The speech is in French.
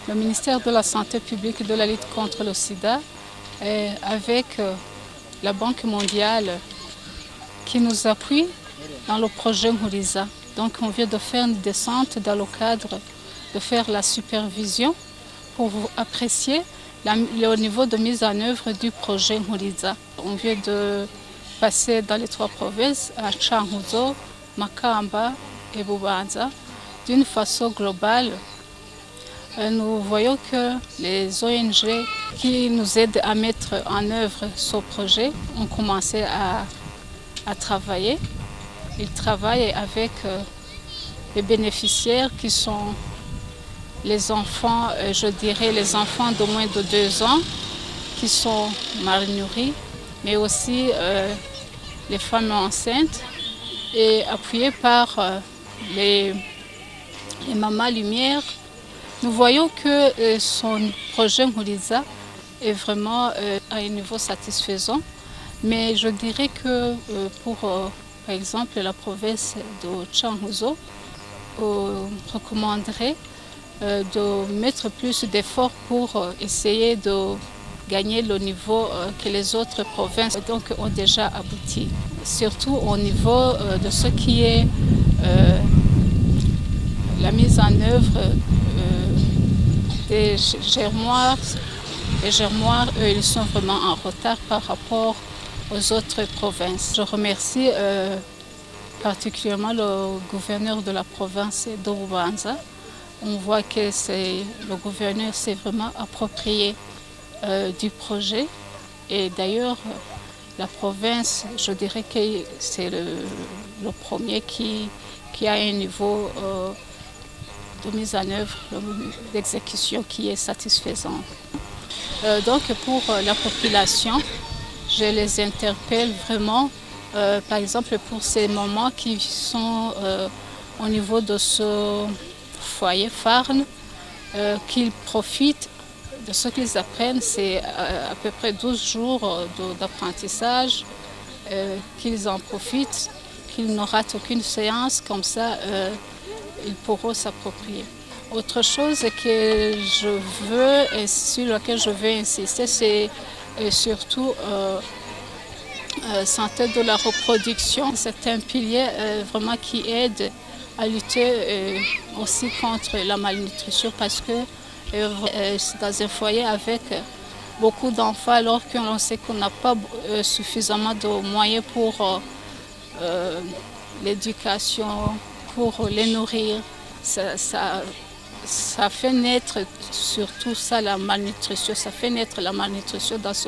Le ministère de la Santé publique et de la lutte contre le sida, avec la Banque mondiale qui nous appuie dans le projet Nkuriza. Donc on vient de faire une descente dans le cadre de faire la supervision pour apprécier le niveau de mise en œuvre du projet Nkuriza. On vient de passer dans les 3 provinces, à Cankuzo, Makamba et Bubanza, d'une façon globale. Nous voyons que les ONG qui nous aident à mettre en œuvre ce projet ont commencé à travailler. Ils travaillent avec les bénéficiaires qui sont les enfants, je dirais les enfants de moins de 2 ans qui sont mal nourris, mais aussi les femmes enceintes et appuyés par les Mamas Lumière. Nous voyons que son projet Nkuriza est vraiment à un niveau satisfaisant, mais je dirais que pour, par exemple, la province de Cankuzo, on recommanderait de mettre plus d'efforts pour essayer de gagner le niveau que les autres provinces ont déjà abouti. Surtout au niveau de ce qui est la mise en œuvre des germoirs. Les germoirs, eux, ils sont vraiment en retard par rapport aux autres provinces. Je remercie particulièrement le gouverneur de la province de Bubanza. On voit que le gouverneur s'est vraiment approprié du projet. Et d'ailleurs, la province, je dirais que c'est le premier qui a un niveau de mise en œuvre, d'exécution qui est satisfaisant. Donc pour la population, je les interpelle vraiment, par exemple pour ces mamans qui sont au niveau de ce foyer Farn, qu'ils profitent de ce qu'ils apprennent, c'est à peu près 12 jours d'apprentissage, qu'ils en profitent, qu'ils ne ratent aucune séance, comme ça ils pourront s'approprier. Autre chose que je veux et sur laquelle je veux insister, c'est surtout santé de la reproduction. C'est un pilier vraiment qui aide à lutter aussi contre la malnutrition parce que c'est dans un foyer avec beaucoup d'enfants alors qu'on sait qu'on n'a pas suffisamment de moyens pour l'éducation, pour les nourrir. Ça fait naître surtout ça, la malnutrition. Ça fait naître la malnutrition dans ce